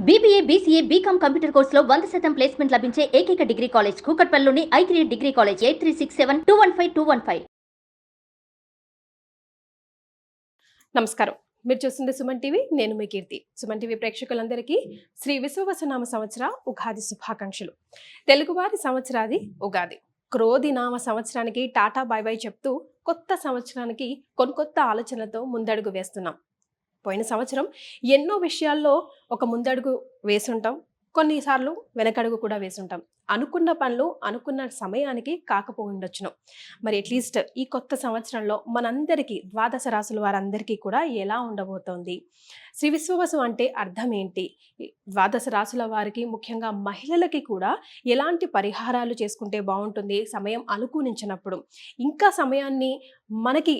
BBA, BCA, BCom computer కోర్సులో 100% placement లభించే ఏకైక డిగ్రీ కాలేజ్ కూకట్పల్లిలోని i3 డిగ్రీ కాలేజ్ 8367215215. నమస్కారం. మీరు చూస్తుంది సుమన్ టీవీ. నేను మీ కీర్తి. సుమన్ టీవీ ప్రేక్షకులందరికీ శ్రీ విశ్వవసునామ సంవత్సర ఉగాది శుభాకాంక్షలు. తెలుగువారి సంవత్సరాది ఉగాది. క్రోధి నామ సంవత్సరానికి టాటా బై బై చెప్తూ కొత్త సంవత్సరానికి కొత్త ఆలోచనలతో ముందడుగు వేస్తున్నాం. పోయిన సంవత్సరం ఎన్నో విషయాల్లో ఒక ముందడుగు వేసుంటాం, కొన్నిసార్లు వెనకడుగు కూడా వేసుంటాం. అనుకున్న పనులు అనుకున్న సమయానికి కాకపోయిండొచ్చును. మరి అట్లీస్ట్ ఈ కొత్త సంవత్సరంలో మనందరికీ ద్వాదశ రాశుల వారందరికీ కూడా ఎలా ఉండబోతోంది, శ్రీ విశ్వవసు అంటే అర్థం ఏంటి, ద్వాదశ రాశుల వారికి ముఖ్యంగా మహిళలకి కూడా ఎలాంటి పరిహారాలు చేసుకుంటే బాగుంటుంది, సమయం అనుకూలించినప్పుడు ఇంకా సమయాన్ని మనకి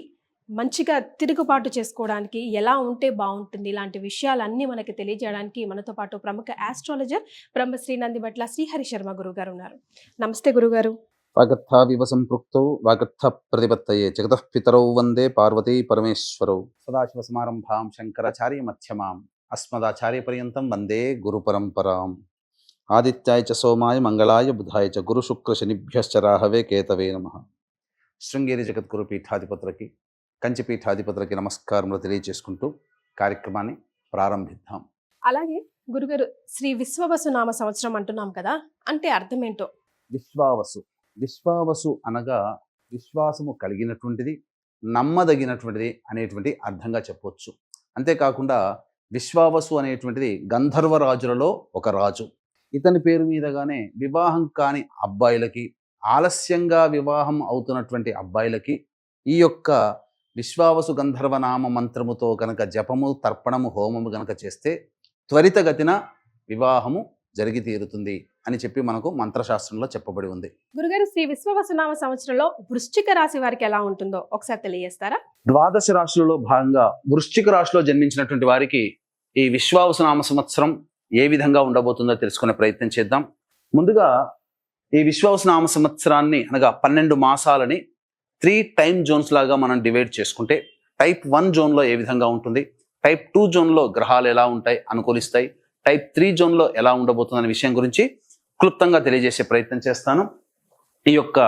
మంచిగా తిరుగుబాటు చేసుకోవడానికి ఎలా ఉంటే బాగుంటుంది, ఇలాంటి విషయాలన్నీ మనకి తెలియజేయడానికి మనతో పాటు ప్రముఖ ఆస్ట్రాలజర్ బ్రహ్మశ్రీ నందిబట్ల శ్రీహరి శర్మ గురుగారు ఉన్నారు. నమస్తే గురుగారు. వాగర్థావివ సంపృక్తౌ వాగర్థ ప్రతిపత్తయే జగతః పితరౌ వందే పార్వతీ పరమేశ్వరౌ. సదాశివ సమారంభాం శంకరాచార్య మధ్యమాం అస్మదాచార్య పర్యంతం వందే గురు పరంపరాం. ఆదిత్యాయ చ సోమాయ మంగళాయ బుధాయ చ గురు శుక్ర శనిభ్యశ్చ రాహవే కేతవే నమః. శృంగేరి జగద్గురు పీఠాధిపతులకి, కంచి పీఠాధిపతులకి నమస్కారములు తెలియజేసుకుంటూ కార్యక్రమాన్ని ప్రారంభిద్దాం. అలాగే గురుగారు, శ్రీ విశ్వవసు నామ సంవత్సరం అంటున్నాం కదా, అంటే అర్థం ఏంటో? విశ్వావసు, విశ్వావసు అనగా విశ్వాసము కలిగినటువంటిది, నమ్మదగినటువంటిది అనేటువంటి అర్థంగా చెప్పవచ్చు. అంతేకాకుండా విశ్వావసు అనేటువంటిది గంధర్వరాజులలో ఒక రాజు. ఇతని పేరు మీదగానే వివాహం కాని అబ్బాయిలకి, ఆలస్యంగా వివాహం అవుతున్నటువంటి అబ్బాయిలకి ఈ యొక్క విశ్వావసు గంధర్వనామ మంత్రముతో కనుక జపము, తర్పణము, హోమము కనుక చేస్తే త్వరితగతిన వివాహము జరిగి తీరుతుంది అని చెప్పి మనకు మంత్రశాస్త్రంలో చెప్పబడి ఉంది. గురుగారు, శ్రీ విశ్వవసునామ సంవత్సరంలో వృశ్చిక రాశి వారికి ఎలా ఉంటుందో ఒకసారి తెలియజేస్తారా? ద్వాదశ రాశులలో భాగంగా వృశ్చిక రాశిలో జన్మించినటువంటి వారికి ఈ విశ్వావసునామ సంవత్సరం ఏ విధంగా ఉండబోతుందో తెలుసుకునే ప్రయత్నం చేద్దాం. ముందుగా ఈ విశ్వావసునామ సంవత్సరాన్ని అనగా 12 మాసాలని 3 టైమ్ జోన్స్ లాగా మనం డివైడ్ చేసుకుంటే టైప్ 1 జోన్లో ఏ విధంగా ఉంటుంది, టైప్ 2 జోన్లో గ్రహాలు ఎలా ఉంటాయి, అనుకూలిస్తాయి, టైప్ 3 జోన్లో ఎలా ఉండబోతుందనే విషయం గురించి క్లుప్తంగా తెలియజేసే ప్రయత్నం చేస్తాను. ఈ యొక్క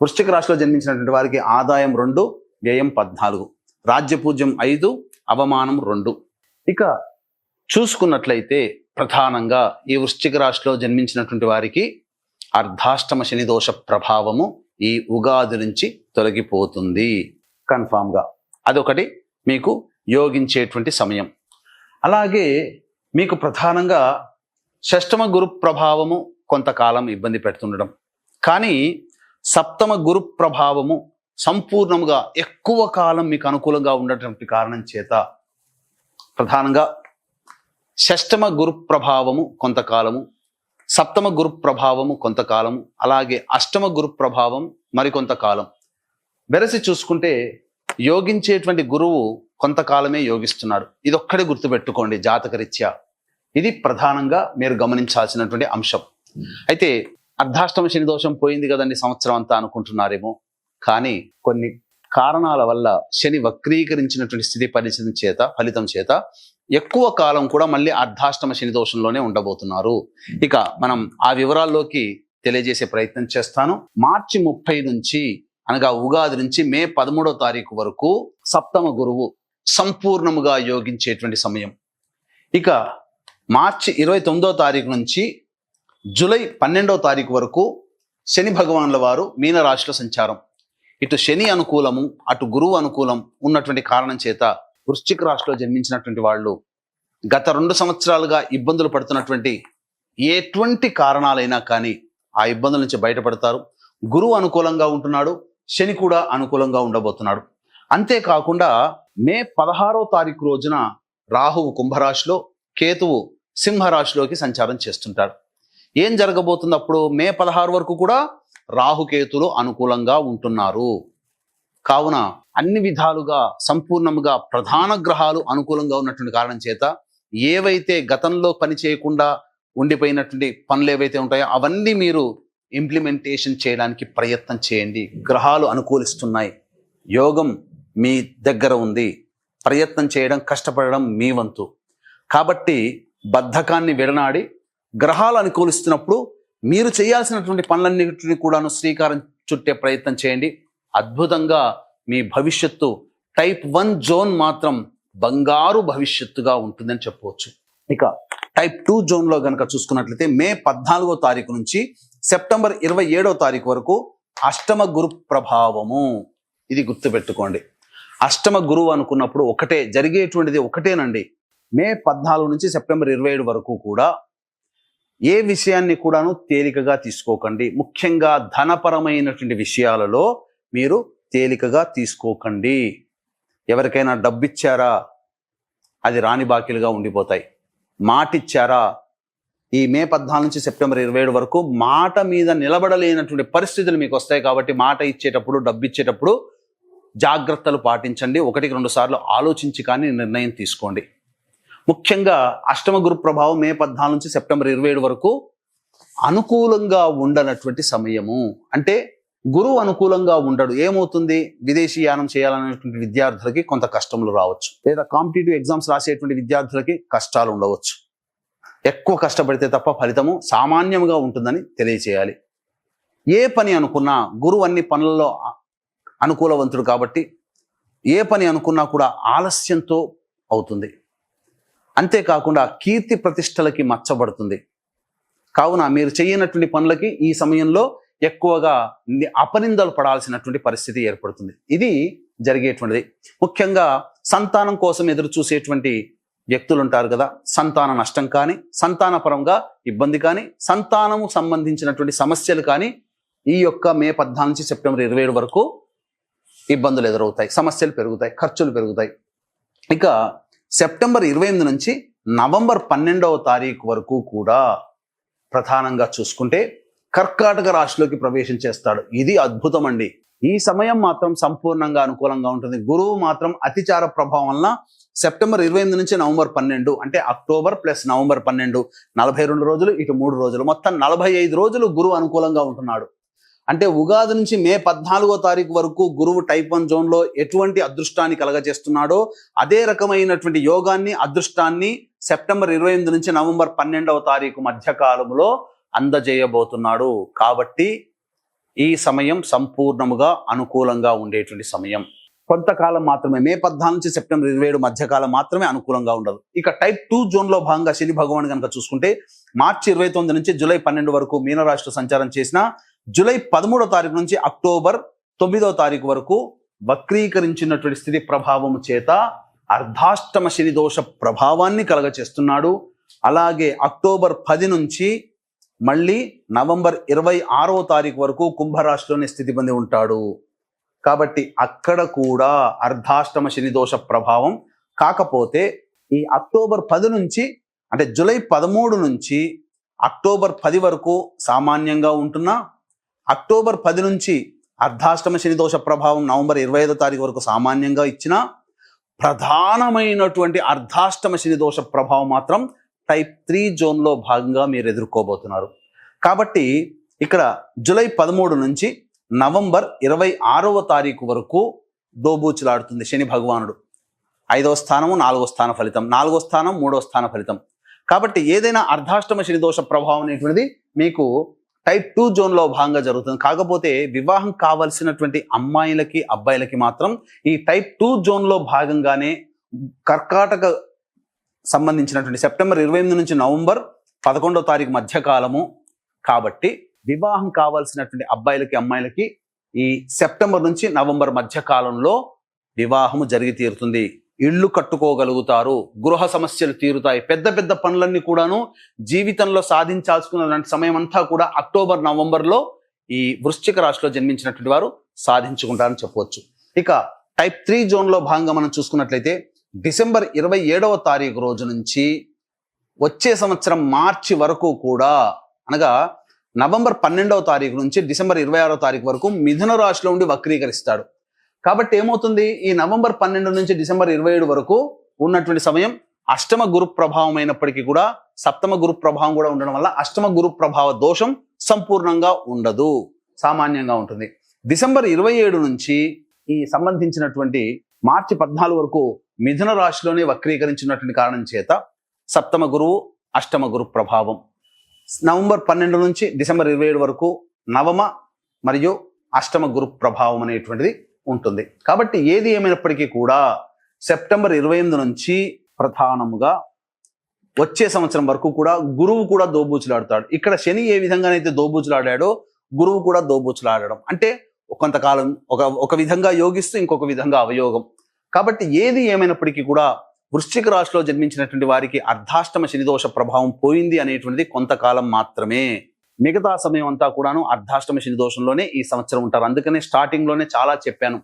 వృశ్చిక రాశిలో జన్మించినటువంటి వారికి ఆదాయం 2, వ్యయం 14, రాజ్యపూజ్యం 5, అవమానం 2. ఇక చూసుకున్నట్లయితే ప్రధానంగా ఈ వృశ్చిక రాశిలో జన్మించినటువంటి వారికి అర్ధాష్టమ శని దోష ప్రభావము ఈ ఉగాది నుంచి తొలగిపోతుంది కన్ఫామ్గా. అదొకటి మీకు యోగించేటువంటి సమయం. అలాగే మీకు ప్రధానంగా షష్టమ గురు ప్రభావము కొంతకాలం ఇబ్బంది పెడుతుండడం, కానీ సప్తమ గురు ప్రభావము సంపూర్ణంగా ఎక్కువ కాలం మీకు అనుకూలంగా ఉండటటువంటి కారణం చేత ప్రధానంగా షష్టమ గురు ప్రభావము కొంతకాలము, సప్తమ గురు ప్రభావము కొంతకాలము, అలాగే అష్టమ గురు ప్రభావం మరికొంతకాలం. వెరసి చూసుకుంటే యోగించేటువంటి గురువు కొంతకాలమే యోగిస్తున్నాడు. ఇదొక్కడే గుర్తుపెట్టుకోండి జాతకరీత్యా. ఇది ప్రధానంగా మీరు గమనించాల్సినటువంటి అంశం. అయితే అర్ధాష్టమ శని దోషం పోయింది కదండి సంవత్సరం అంతా అనుకుంటున్నారేమో, కానీ కొన్ని కారణాల వల్ల శని వక్రీకరించినటువంటి స్థితి ఫలితం చేత ఎక్కువ కాలం కూడా మళ్ళీ అర్ధాష్టమ శని దోషంలోనే ఉండబోతున్నారు. ఇక మనం ఆ వివరాల్లోకి తెలియజేసే ప్రయత్నం చేస్తాను. మార్చి 30 నుంచి అనగా ఉగాది నుంచి మే 13వ తారీఖు వరకు సప్తమ గురువు సంపూర్ణముగా యోగించేటువంటి సమయం. ఇక మార్చి 29వ తారీఖు నుంచి జూలై 12వ తారీఖు వరకు శని భగవానుల వారు మీనరాశిలో సంచారం. ఇటు శని అనుకూలము, అటు గురువు అనుకూలం ఉన్నటువంటి కారణం చేత వృశ్చిక రాశిలో జన్మించినటువంటి వాళ్ళు గత 2 సంవత్సరాలుగా ఇబ్బందులు పడుతున్నటువంటి ఎటువంటి కారణాలైనా కానీ ఆ ఇబ్బందుల నుంచి బయటపడతారు. గురువు అనుకూలంగా ఉంటున్నాడు, శని కూడా అనుకూలంగా ఉండబోతున్నాడు. అంతేకాకుండా మే 16వ తారీఖు రోజున రాహువు కుంభరాశిలో, కేతువు సింహరాశిలోకి సంచారం చేస్తుంటాడు. ఏం జరగబోతుంది అప్పుడు? మే 16 వరకు కూడా రాహుకేతులు అనుకూలంగా ఉంటున్నారు. కావున అన్ని విధాలుగా సంపూర్ణంగా ప్రధాన గ్రహాలు అనుకూలంగా ఉన్నటువంటి కారణం చేత ఏవైతే గతంలో పని చేయకుండా ఉండిపోయినటువంటి పనులు ఏవైతే ఉంటాయో అవన్నీ మీరు ఇంప్లిమెంటేషన్ చేయడానికి ప్రయత్నం చేయండి. గ్రహాలు అనుకూలిస్తున్నాయి, యోగం మీ దగ్గర ఉంది, ప్రయత్నం చేయడం, కష్టపడడం మీ వంతు. కాబట్టి బద్ధకాన్ని విడనాడి గ్రహాలు అనుకూలిస్తున్నప్పుడు మీరు చేయాల్సినటువంటి పనులన్నింటినీ కూడాను శ్రీకారం చుట్టే ప్రయత్నం చేయండి. అద్భుతంగా మీ భవిష్యత్తు టైప్ 1 జోన్ మాత్రం బంగారు భవిష్యత్తుగా ఉంటుందని చెప్పవచ్చు. ఇక టైప్ 2 జోన్లో కనుక చూసుకున్నట్లయితే మే 14వ తారీఖు నుంచి సెప్టెంబర్ 27వ తారీఖు వరకు అష్టమ గురు ప్రభావము. ఇది గుర్తుపెట్టుకోండి. అష్టమ గురువు అనుకున్నప్పుడు ఒకటే, జరిగేటువంటిది ఒకటేనండి. మే 14 నుంచి సెప్టెంబర్ 27 వరకు కూడా ఏ విషయాన్ని కూడాను తేలికగా తీసుకోకండి. ముఖ్యంగా ధనపరమైనటువంటి విషయాలలో మీరు తేలికగా తీసుకోకండి. ఎవరికైనా డబ్బిచ్చారా, అది రాని బాకీలుగా ఉండిపోతాయి. మాటిచ్చారా, ఈ మే 14 నుంచి సెప్టెంబర్ 27 వరకు మాట మీద నిలబడలేనటువంటి పరిస్థితులు మీకు వస్తాయి. కాబట్టి మాట ఇచ్చేటప్పుడు, డబ్బు ఇచ్చేటప్పుడు జాగ్రత్తలు పాటించండి. 1-2 సార్లు ఆలోచించి కానీ నిర్ణయం తీసుకోండి. ముఖ్యంగా అష్టమ గురు ప్రభావం మే 14 నుంచి సెప్టెంబర్ 27 వరకు అనుకూలంగా ఉండనటువంటి సమయము. అంటే గురువు అనుకూలంగా ఉండడు. ఏమవుతుంది, విదేశీ యానం చేయాలనేటువంటి విద్యార్థులకి కొంత కష్టములు రావచ్చు, లేదా కాంపిటేటివ్ ఎగ్జామ్స్ రాసేటువంటి విద్యార్థులకి కష్టాలు ఉండవచ్చు. ఎక్కువ కష్టపడితే తప్ప ఫలితము సామాన్యంగా ఉంటుందని తెలియచేయాలి. ఏ పని అనుకున్నా గురువు అన్ని పనులలో అనుకూలవంతుడు కాబట్టి ఏ పని అనుకున్నా కూడా ఆలస్యంతో అవుతుంది. అంతేకాకుండా కీర్తి ప్రతిష్టలకి మచ్చబడుతుంది. కావున మీరు చేయనటువంటి పనులకి ఈ సమయంలో ఎక్కువగా అపనిందలు పడాల్సినటువంటి పరిస్థితి ఏర్పడుతుంది. ఇది జరిగేటువంటిది. ముఖ్యంగా సంతానం కోసం ఎదురు చూసేటువంటి వ్యక్తులు ఉంటారు కదా, సంతాన నష్టం కానీ, సంతానపరంగా ఇబ్బంది కానీ, సంతానము సంబంధించినటువంటి సమస్యలు కానీ ఈ యొక్క మే 14 నుంచి సెప్టెంబర్ 27 వరకు ఇబ్బందులు ఎదురవుతాయి, సమస్యలు పెరుగుతాయి, ఖర్చులు పెరుగుతాయి. ఇక సెప్టెంబర్ 28 నుంచి నవంబర్ 12వ తారీఖు వరకు కూడా ప్రధానంగా చూసుకుంటే కర్కాటక రాశిలోకి ప్రవేశం చేస్తాడు. ఇది అద్భుతం అండి. ఈ సమయం మాత్రం సంపూర్ణంగా అనుకూలంగా ఉంటుంది. గురువు మాత్రం అతిచార ప్రభావం వలన సెప్టెంబర్ 28 నుంచి నవంబర్ 12 అంటే అక్టోబర్ ప్లస్ నవంబర్ 12 42 రోజులు, ఇటు 3 రోజులు, మొత్తం 45 రోజులు గురువు అనుకూలంగా ఉంటున్నాడు. అంటే ఉగాది నుంచి మే 14వ తారీఖు వరకు గురువు టైప్ 1 జోన్లో ఎటువంటి అదృష్టాన్ని కలగజేస్తున్నాడో అదే రకమైనటువంటి యోగాన్ని, అదృష్టాన్ని సెప్టెంబర్ 28 నుంచి నవంబర్ 12వ తారీఖు మధ్యకాలంలో అందజేయబోతున్నాడు. కాబట్టి ఈ సమయం సంపూర్ణముగా అనుకూలంగా ఉండేటువంటి సమయం. కొంతకాలం మాత్రమే, మే 14 నుంచి సెప్టెంబర్ 27 మధ్యకాలం మాత్రమే అనుకూలంగా ఉండదు. ఇక టైప్ 2 జోన్లో భాగంగా శని భగవాన్ కనుక చూసుకుంటే మార్చి 29 నుంచి జూలై 12 వరకు మీనరాశిలో సంచారం చేసిన జూలై 13వ తారీఖు నుంచి అక్టోబర్ 9వ తారీఖు వరకు వక్రీకరించినటువంటి స్థితి ప్రభావము చేత అర్ధాష్టమ శని దోష ప్రభావాన్ని కలగచేస్తున్నాడు. అలాగే అక్టోబర్ 10 నుంచి మళ్ళీ నవంబర్ 26వ తారీఖు వరకు కుంభరాశిలోనే స్థితి పొంది ఉంటాడు. కాబట్టి అక్కడ కూడా అర్ధాష్టమ శని దోష ప్రభావం. కాకపోతే ఈ అక్టోబర్ 10 నుంచి అంటే జూలై 13 నుంచి అక్టోబర్ 10 వరకు సామాన్యంగా ఉంటున్నా, అక్టోబర్ 10 నుంచి అర్ధాష్టమ శని దోష ప్రభావం నవంబర్ 25వ తారీఖు వరకు సామాన్యంగా ఇచ్చిన ప్రధానమైనటువంటి అర్ధాష్టమ శని దోష ప్రభావం మాత్రం టైప్ 3 జోన్లో భాగంగా మీరు ఎదుర్కోబోతున్నారు. కాబట్టి ఇక్కడ జూలై 13 నుంచి నవంబర్ 26వ తారీఖు వరకు దోబూచులాడుతుంది శని భగవానుడు. 5వ స్థానము 4వ స్థాన ఫలితం, 4వ స్థానం 3వ స్థాన ఫలితం. కాబట్టి ఏదైనా అర్ధాష్టమ శని దోష ప్రభావం అనేటువంటిది మీకు టైప్ 2 జోన్లో భాగంగా జరుగుతుంది. కాకపోతే వివాహం కావాల్సినటువంటి అమ్మాయిలకి, అబ్బాయిలకి మాత్రం ఈ టైప్ 2 జోన్లో భాగంగానే కర్కాటక సంబంధించినటువంటి సెప్టెంబర్ 28 నుంచి నవంబర్ 11వ తారీఖు మధ్యకాలము. కాబట్టి వివాహం కావాల్సినటువంటి అబ్బాయిలకి, అమ్మాయిలకి ఈ సెప్టెంబర్ నుంచి నవంబర్ మధ్యకాలంలో వివాహము జరిగి తీరుతుంది. ఇళ్ళు కట్టుకోగలుగుతారు, గృహ సమస్యలు తీరుతాయి. పెద్ద పెద్ద పనులన్నీ కూడాను జీవితంలో సాధించాల్సుకున్న సమయం అంతా కూడా అక్టోబర్, నవంబర్లో ఈ వృశ్చిక రాశిలో జన్మించినటువంటి వారు సాధించుకుంటారని చెప్పవచ్చు. ఇక టైప్ 3 జోన్లో భాగంగా మనం చూసుకున్నట్లయితే డిసెంబర్ 27వ తారీఖు రోజు నుంచి వచ్చే సంవత్సరం మార్చి వరకు కూడా, అనగా నవంబర్ 12వ తారీఖు నుంచి డిసెంబర్ 26వ తారీఖు వరకు మిథున రాశిలో ఉండి వక్రీకరిస్తాడు. కాబట్టి ఏమవుతుంది, ఈ నవంబర్ 12 నుంచి డిసెంబర్ 27 వరకు ఉన్నటువంటి సమయం అష్టమ గురు ప్రభావం అయినప్పటికీ కూడా సప్తమ గురు ప్రభావం కూడా ఉండడం వల్ల అష్టమ గురు ప్రభావ దోషం సంపూర్ణంగా ఉండదు, సామాన్యంగా ఉంటుంది. డిసెంబర్ 27 నుంచి ఈ సంబంధించినటువంటి మార్చి 14 వరకు మిథున రాశిలోనే వక్రీకరించినటువంటి కారణం చేత సప్తమ గురువు అష్టమ గురు ప్రభావం. నవంబర్ 12 నుంచి డిసెంబర్ 27 వరకు నవమ మరియు అష్టమ గురు ప్రభావం అనేటువంటిది ఉంటుంది. కాబట్టి ఏది ఏమైనప్పటికీ కూడా సెప్టెంబర్ 28 నుంచి ప్రధానముగా వచ్చే సంవత్సరం వరకు కూడా గురువు కూడా దోబూచులాడతాడు. ఇక్కడ శని ఏ విధంగానైతే దోబూచులాడాడో గురువు కూడా దోబూచులాడడం అంటే కొంతకాలం ఒక విధంగా యోగిస్తూ ఇంకొక విధంగా అవయోగం. కాబట్టి ఏది ఏమైనప్పటికీ కూడా వృశ్చిక రాశిలో జన్మించినటువంటి వారికి అర్ధాష్టమ శనిదోష ప్రభావం పోయింది అనేటువంటిది కొంతకాలం మాత్రమే. మిగతా సమయం అంతా కూడాను అర్ధాష్టమ శని దోషంలోనే ఈ సంవత్సరం ఉంటారు. అందుకనే స్టార్టింగ్ లోనే చాలా చెప్పాను.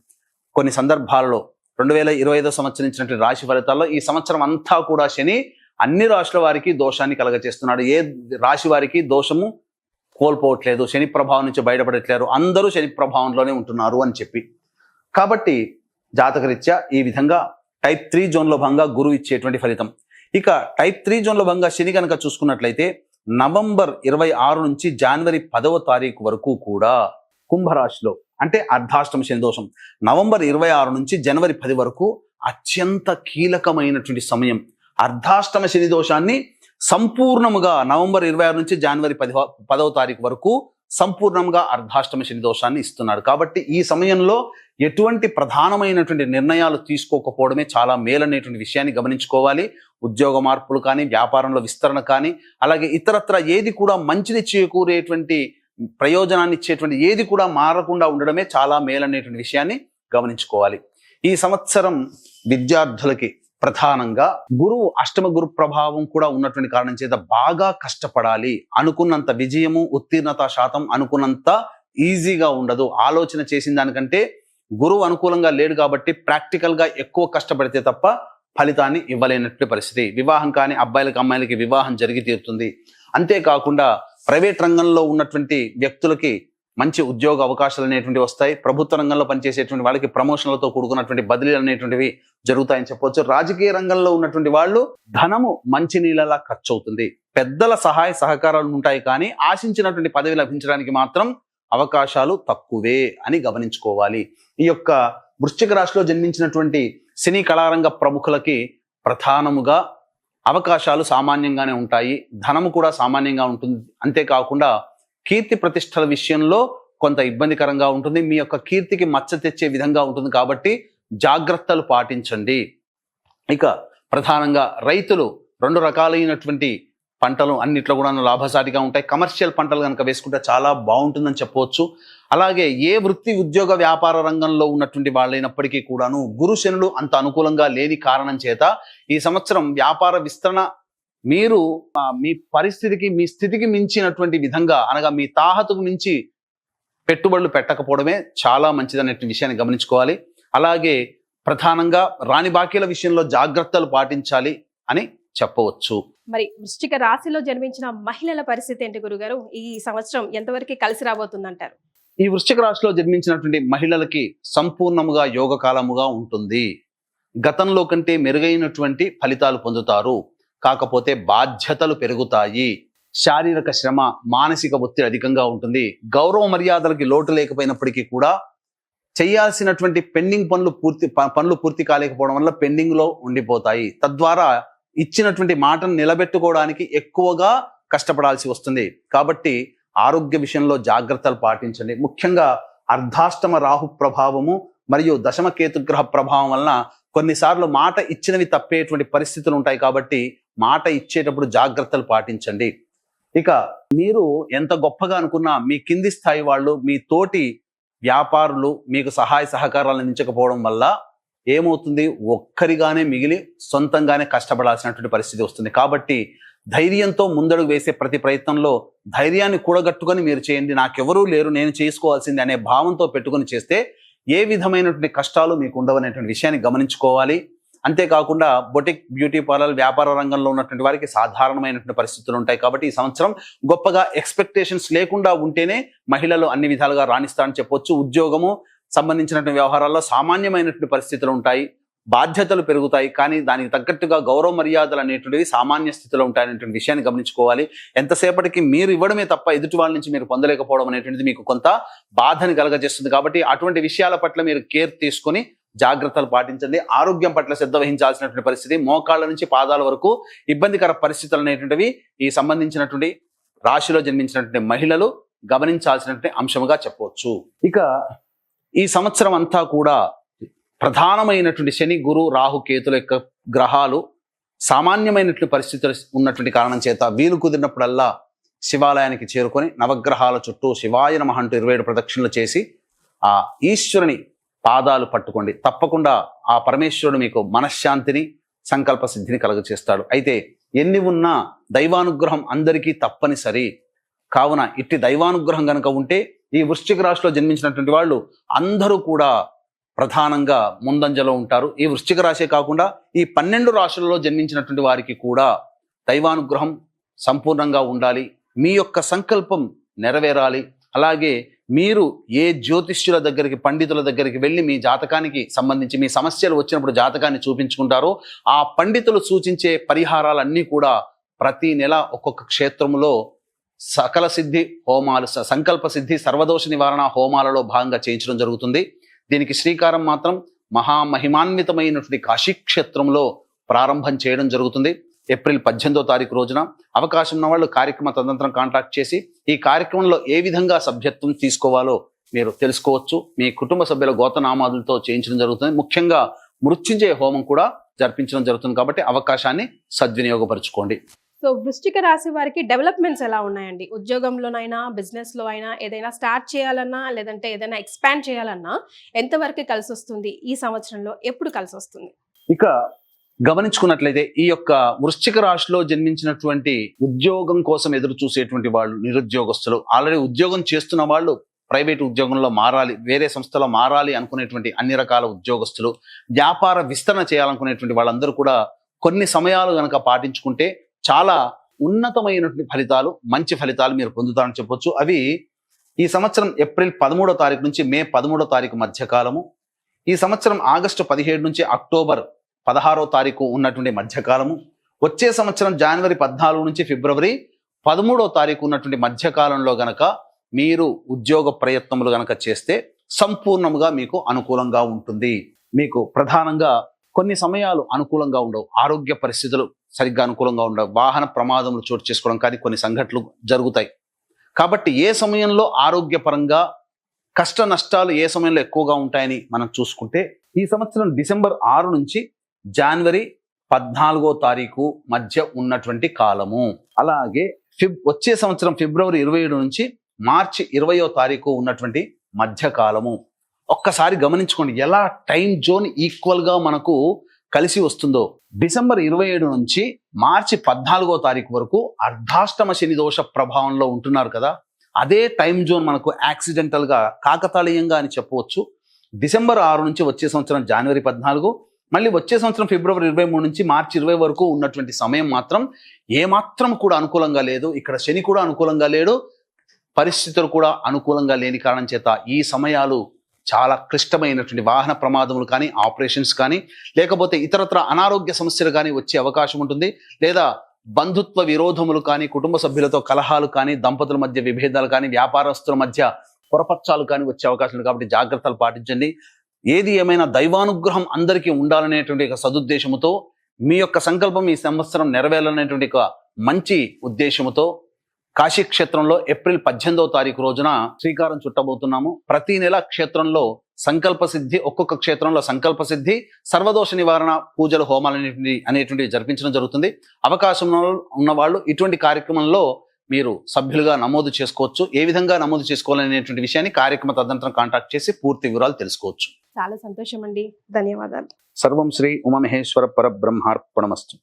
కొన్ని సందర్భాల్లో 2025 సంవత్సరం ఇచ్చినటువంటి రాశి ఫలితాల్లో ఈ సంవత్సరం అంతా కూడా శని అన్ని రాశుల వారికి దోషాన్ని కలగచేస్తున్నాడు. ఏ రాశి వారికి దోషము కోల్పోవట్లేదు, శని ప్రభావం నుంచి బయటపడట్లేరు, అందరూ శని ప్రభావంలోనే ఉంటున్నారు అని చెప్పి. కాబట్టి జాతకరీత్యా ఈ విధంగా టైప్ 3 జోన్లో భాగంగా గురువు ఇచ్చేటువంటి ఫలితం. ఇక టైప్ 3 జోన్లో భాగంగా శని కనుక చూసుకున్నట్లయితే నవంబర్ 26 నుంచి జనవరి 10వ తారీఖు వరకు కూడా కుంభరాశిలో అంటే అర్ధాష్టమ శని దోషం. నవంబర్ 26 నుంచి జనవరి 10 వరకు అత్యంత కీలకమైనటువంటి సమయం. అర్ధాష్టమ శని దోషాన్ని సంపూర్ణముగా నవంబర్ 26 నుంచి జనవరి 10వ తారీఖు వరకు సంపూర్ణంగా అర్ధాష్టమ శని దోషాన్ని ఇస్తున్నాడు. కాబట్టి ఈ సమయంలో ఎటువంటి ప్రధానమైనటువంటి నిర్ణయాలు తీసుకోకపోవడమే చాలా మేలనేటువంటి విషయాన్ని గమనించుకోవాలి. ఉద్యోగ మార్పులు కానీ, వ్యాపారంలో విస్తరణ కానీ, అలాగే ఇతరత్ర ఏది కూడా మంచిని చేకూరేటువంటి ప్రయోజనాన్ని ఇచ్చేటువంటి ఏది కూడా మారకుండా ఉండడమే చాలా మేలనేటువంటి విషయాన్ని గమనించుకోవాలి. ఈ సంవత్సరం విద్యార్థులకి ప్రధానంగా గురువు అష్టమ గురు ప్రభావం కూడా ఉన్నటువంటి కారణం చేత బాగా కష్టపడాలి. అనుకున్నంత విజయము, ఉత్తీర్ణత శాతం అనుకున్నంత ఈజీగా ఉండదు. ఆలోచన చేసిన దానికంటే గురువు అనుకూలంగా లేడు కాబట్టి ప్రాక్టికల్ గా ఎక్కువ కష్టపడితే తప్ప ఫలితాన్ని ఇవ్వలేనటువంటి పరిస్థితి. వివాహం కానీ అబ్బాయిలకి అమ్మాయిలకి వివాహం జరిగి తీరుతుంది. అంతేకాకుండా ప్రైవేట్ రంగంలో ఉన్నటువంటి వ్యక్తులకి మంచి ఉద్యోగ అవకాశాలు అనేటువంటివి వస్తాయి. ప్రభుత్వ రంగంలో పనిచేసేటువంటి వాళ్ళకి ప్రమోషన్లతో కూడుకున్నటువంటి బదిలీలు అనేటువంటివి జరుగుతాయని చెప్పవచ్చు. రాజకీయ రంగంలో ఉన్నటువంటి వాళ్ళు ధనము మంచి నీళ్ళలా ఖర్చు అవుతుంది. పెద్దల సహాయ సహకారాలు ఉంటాయి కానీ ఆశించినటువంటి పదవి లభించడానికి మాత్రం అవకాశాలు తక్కువే అని గమనించుకోవాలి. ఈ యొక్క వృశ్చిక రాశిలో జన్మించినటువంటి సినీ కళారంగ ప్రముఖులకి ప్రధానముగా అవకాశాలు సామాన్యంగానే ఉంటాయి, ధనము కూడా సామాన్యంగా ఉంటుంది. అంతేకాకుండా కీర్తి ప్రతిష్టల విషయంలో కొంత ఇబ్బందికరంగా ఉంటుంది. మీ యొక్క కీర్తికి మచ్చ తెచ్చే విధంగా ఉంటుంది కాబట్టి జాగ్రత్తలు పాటించండి. ఇక ప్రధానంగా రైతులు 2 రకాలైనటువంటి పంటలు అన్నిట్లో కూడా లాభసాటిగా ఉంటాయి. కమర్షియల్ పంటలు కనుక వేసుకుంటే చాలా బాగుంటుందని చెప్పవచ్చు. అలాగే ఏ వృత్తి ఉద్యోగ వ్యాపార రంగంలో ఉన్నటువంటి వాళ్ళైనప్పటికీ కూడాను గురు శనులు అంత అనుకూలంగా లేని కారణం చేత ఈ సంవత్సరం వ్యాపార విస్తరణ మీరు మీ పరిస్థితికి మీ స్థితికి మించినటువంటి విధంగా అనగా మీ తాహతుకు మించి పెట్టుబడులు పెట్టకపోవడమే చాలా మంచిదనే విషయాన్ని గమనించుకోవాలి. అలాగే ప్రధానంగా రాని బాకీల విషయంలో జాగ్రత్తలు పాటించాలి అని చెప్పవచ్చు. మరి వృశ్చిక రాశిలో జన్మించిన మహిళల పరిస్థితి ఏంటి గురుగారు? ఈ సంవత్సరం ఎంతవరకు కలిసి రాబోతుందంటారు? ఈ వృశ్చిక రాశిలో జన్మించినటువంటి మహిళలకి సంపూర్ణముగా యోగకాలముగా ఉంటుంది. గతంలో కంటే మెరుగైనటువంటి ఫలితాలు పొందుతారు. కాకపోతే బాధ్యతలు పెరుగుతాయి. శారీరక శ్రమ, మానసిక ఒత్తిడి అధికంగా ఉంటుంది. గౌరవ మర్యాదలకి లోటు లేకపోయినప్పటికీ కూడా చేయాల్సినటువంటి పెండింగ్ పనులు పూర్తి కాలేకపోవడం వల్ల పెండింగ్ లో ఉండిపోతాయి. తద్వారా ఇచ్చినటువంటి మాటను నిలబెట్టుకోవడానికి ఎక్కువగా కష్టపడాల్సి వస్తుంది. కాబట్టి ఆరోగ్య విషయంలో జాగ్రత్తలు పాటించండి. ముఖ్యంగా అర్ధాష్టమ రాహు ప్రభావము మరియు దశమ కేతుగ్రహ ప్రభావం వలన కొన్నిసార్లు మాట ఇచ్చినవి తప్పేటువంటి పరిస్థితులు ఉంటాయి. కాబట్టి మాట ఇచ్చేటప్పుడు జాగ్రత్తలు పాటించండి. ఇక మీరు ఎంత గొప్పగా అనుకున్నా మీ కింది స్థాయి వాళ్ళు, మీ తోటి వ్యాపారులు మీకు సహాయ సహకారాలు అందించకపోవడం వల్ల ఏమవుతుంది, ఒక్కరిగానే మిగిలి సొంతంగానే కష్టపడాల్సినటువంటి పరిస్థితి వస్తుంది. కాబట్టి ధైర్యంతో ముందడుగు వేసే ప్రతి ప్రయత్నంలో ధైర్యాన్ని కూడగట్టుకొని మీరు చేయండి. నాకెవరూ లేరు, నేను చేసుకోవాల్సింది అనే భావంతో పెట్టుకొని చేస్తే ఏ విధమైనటువంటి కష్టాలు మీకు ఉండవనేటువంటి విషయాన్ని గమనించుకోవాలి. అంతేకాకుండా బొటిక్, బ్యూటీ పార్లర్ వ్యాపార రంగంలో ఉన్నటువంటి వారికి సాధారణమైనటువంటి పరిస్థితులు ఉంటాయి. కాబట్టి ఈ సంవత్సరం గొప్పగా ఎక్స్పెక్టేషన్స్ లేకుండా ఉంటేనే మహిళలు అన్ని విధాలుగా రాణిస్తారని చెప్పొచ్చు. ఉద్యోగము సంబంధించినటువంటి వ్యవహారాల్లో సామాన్యమైనటువంటి పరిస్థితులు ఉంటాయి, బాధ్యతలు పెరుగుతాయి. కానీ దానికి తగ్గట్టుగా గౌరవ మర్యాదలు అనేటువంటివి సామాన్య స్థితిలో ఉంటాయనేటువంటి విషయాన్ని గమనించుకోవాలి. ఎంతసేపటికి మీరు ఇవ్వడమే తప్ప ఎదుటి వాళ్ళ నుంచి మీరు పొందలేకపోవడం అనేటువంటిది మీకు కొంత బాధని కలగజేస్తుంది. కాబట్టి అటువంటి విషయాల పట్ల మీరు కేర్ తీసుకొని జాగ్రత్తలు పాటించండి. ఆరోగ్యం పట్ల శ్రద్ధ వహించాల్సినటువంటి పరిస్థితి. మోకాళ్ళ నుంచి పాదాల వరకు ఇబ్బందికర పరిస్థితులు అనేటువంటివి ఈ సంబంధించినటువంటి రాశిలో జన్మించినటువంటి మహిళలు గమనించాల్సినటువంటి అంశముగా చెప్పవచ్చు. ఇక ఈ సంవత్సరం అంతా కూడా ప్రధానమైనటువంటి శని, గురు, రాహు, కేతుల యొక్క గ్రహాలు సామాన్యమైనటువంటి పరిస్థితులు ఉన్నటువంటి కారణం చేత వీలు కుదిరినప్పుడల్లా శివాలయానికి చేరుకొని నవగ్రహాల చుట్టూ శివాయ నమః అంటూ 27 ప్రదక్షిణలు చేసి ఆ ఈశ్వరుని పాదాలు పట్టుకోండి. తప్పకుండా ఆ పరమేశ్వరుడు మీకు మనశ్శాంతిని, సంకల్ప సిద్ధిని కలుగచేస్తాడు. అయితే ఎన్ని ఉన్నా దైవానుగ్రహం అందరికీ తప్పనిసరి. కావున ఇట్టి దైవానుగ్రహం కనుక ఉంటే ఈ వృశ్చిక రాశిలో జన్మించినటువంటి వాళ్ళు అందరూ కూడా ప్రధానంగా ముందంజలో ఉంటారు. ఈ వృశ్చిక రాశే కాకుండా ఈ 12 రాశులలో జన్మించినటువంటి వారికి కూడా దైవానుగ్రహం సంపూర్ణంగా ఉండాలి. మీ యొక్క సంకల్పం నెరవేరాలి. అలాగే మీరు ఏ జ్యోతిష్యుల దగ్గరికి, పండితుల దగ్గరికి వెళ్ళి మీ జాతకానికి సంబంధించి మీ సమస్యలు వచ్చినప్పుడు జాతకాన్ని చూపించుకుంటారో ఆ పండితులు సూచించే పరిహారాలన్నీ కూడా ప్రతి నెల ఒక్కొక్క క్షేత్రంలో సకల సిద్ధి హోమాలు, సంకల్ప సిద్ధి, సర్వదోష నివారణ హోమాలలో భాగంగా చేయించడం జరుగుతుంది. దీనికి శ్రీకారం మాత్రం మహామహిమాన్వితమైనటువంటి కాశీక్షేత్రంలో ప్రారంభం చేయడం జరుగుతుంది. ఏప్రిల్ 18వ తారీఖు రోజున అవకాశం ఉన్న వాళ్ళు కార్యక్రమ తదనంతరం కాంటాక్ట్ చేసి ఈ కార్యక్రమంలో ఏ విధంగా సభ్యత్వం తీసుకోవాలో మీరు తెలుసుకోవచ్చు. మీ కుటుంబ సభ్యుల గోతనామాదులతో చేయించడం జరుగుతుంది. ముఖ్యంగా మృత్యుంజయ హోమం కూడా జరిపించడం జరుగుతుంది. కాబట్టి అవకాశాన్ని సద్వినియోగపరచుకోండి. సో వృశ్చిక రాశి వారికి డెవలప్మెంట్స్ ఎలా ఉన్నాయండి? ఉద్యోగంలోనైనా, బిజినెస్లో అయినా, ఏదైనా స్టార్ట్ చేయాలన్నా, లేదంటే ఏదైనా ఎక్స్పాండ్ చేయాలన్నా ఎంతవరకు కలిసి వస్తుంది? ఈ సంవత్సరంలో ఎప్పుడు కలిసి వస్తుంది? ఇక గమనించుకున్నట్లయితే ఈ యొక్క వృశ్చిక రాశిలో జన్మించినటువంటి ఉద్యోగం కోసం ఎదురు చూసేటువంటి వాళ్ళు, నిరుద్యోగస్తులు, ఆల్రెడీ ఉద్యోగం చేస్తున్న వాళ్ళు, ప్రైవేట్ ఉద్యోగంలో మారాలి, వేరే సంస్థలో మారాలి అనుకునేటువంటి అన్ని రకాల ఉద్యోగస్తులు, వ్యాపార విస్తరణ చేయాలనుకునేటువంటి వాళ్ళందరూ కూడా కొన్ని సమయాలు గనక పాటించుకుంటే చాలా ఉన్నతమైనటువంటి ఫలితాలు, మంచి ఫలితాలు మీరు పొందుతారని చెప్పొచ్చు. అవి ఈ సంవత్సరం ఏప్రిల్ 13వ తారీఖు నుంచి మే 13వ తారీఖు మధ్య కాలము, ఈ సంవత్సరం ఆగస్టు 17 నుంచి అక్టోబర్ 16వ తారీఖు ఉన్నటువంటి మధ్యకాలము, వచ్చే సంవత్సరం జనవరి 14 నుంచి ఫిబ్రవరి 13వ తారీఖు ఉన్నటువంటి మధ్యకాలంలో గనక మీరు ఉద్యోగ ప్రయత్నములు గనక చేస్తే సంపూర్ణముగా మీకు అనుకూలంగా ఉంటుంది. మీకు ప్రధానంగా కొన్ని సమయాలు అనుకూలంగా ఉండవు, ఆరోగ్య పరిస్థితులు సరిగ్గా అనుకూలంగా ఉండవు, వాహన ప్రమాదములు చోటు చేసుకోవడం కానీ కొన్ని సంఘటనలు జరుగుతాయి. కాబట్టి ఏ సమయంలో ఆరోగ్యపరంగా కష్ట నష్టాలు ఏ సమయంలో ఎక్కువగా ఉంటాయని మనం చూసుకుంటే ఈ సంవత్సరం డిసెంబర్ 6 నుంచి జనవరి 14వ తారీఖు మధ్య ఉన్నటువంటి కాలము. అలాగే వచ్చే సంవత్సరం ఫిబ్రవరి 27 నుంచి మార్చి 20వ తారీఖు ఉన్నటువంటి మధ్య కాలము. ఒక్కసారి గమనించుకోండి ఎలా టైం జోన్ ఈక్వల్గా మనకు కలిసి వస్తుందో. డిసెంబర్ 27 నుంచి మార్చి 14వ తారీఖు వరకు అర్ధాష్టమ శని దోష ప్రభావంలో ఉంటున్నారు కదా, అదే టైం జోన్ మనకు యాక్సిడెంటల్గా, కాకతాళీయంగా అని చెప్పవచ్చు. డిసెంబర్ 6 నుంచి వచ్చే సంవత్సరం జనవరి 14, మళ్ళీ వచ్చే సంవత్సరం ఫిబ్రవరి 23 నుంచి మార్చి 20 వరకు ఉన్నటువంటి సమయం మాత్రం ఏమాత్రం కూడా అనుకూలంగా లేదు. ఇక్కడ శని కూడా అనుకూలంగా లేడు, పరిస్థితులు కూడా అనుకూలంగా లేని కారణం చేత ఈ సమయాలు చాలా క్లిష్టమైనటువంటి వాహన ప్రమాదములు కానీ, ఆపరేషన్స్ కానీ, లేకపోతే ఇతరత్ర అనారోగ్య సమస్యలు కానీ వచ్చే అవకాశం ఉంటుంది. లేదా బంధుత్వ విరోధములు కానీ, కుటుంబ సభ్యులతో కలహాలు కానీ, దంపతుల మధ్య విభేదాలు కానీ, వ్యాపారస్తుల మధ్య పొరపచ్చాలు కానీ వచ్చే అవకాశం ఉంది. కాబట్టి జాగ్రత్తలు పాటించండి. ఏది ఏమైనా దైవానుగ్రహం అందరికీ ఉండాలనేటువంటి ఒక సదుద్దేశముతో, మీ యొక్క సంకల్పం ఈ సంవత్సరం నెరవేరాలనేటువంటి ఒక మంచి ఉద్దేశముతో కాశీ క్షేత్రంలో ఏప్రిల్ 18వ తారీఖు రోజున శ్రీకారం చుట్టబోతున్నాము. ప్రతి నెల క్షేత్రంలో సంకల్ప సిద్ధి, ఒక్కొక్క క్షేత్రంలో సంకల్ప సిద్ధి, సర్వదోష నివారణ పూజలు, హోమాలు అనేటువంటివి జరిపించడం జరుగుతుంది. అవకాశం ఉన్న వాళ్ళు ఇటువంటి కార్యక్రమంలో మీరు సభ్యులుగా నమోదు చేసుకోవచ్చు. ఏ విధంగా నమోదు చేసుకోవాలనేటువంటి విషయాన్ని కార్యక్రమ తదనంతరం కాంటాక్ట్ చేసి పూర్తి వివరాలు తెలుసుకోవచ్చు. చాలా సంతోషం అండి, ధన్యవాదాలు. సర్వం శ్రీ ఉమామహేశ్వర పరబ్రహ్మార్పణమస్తు.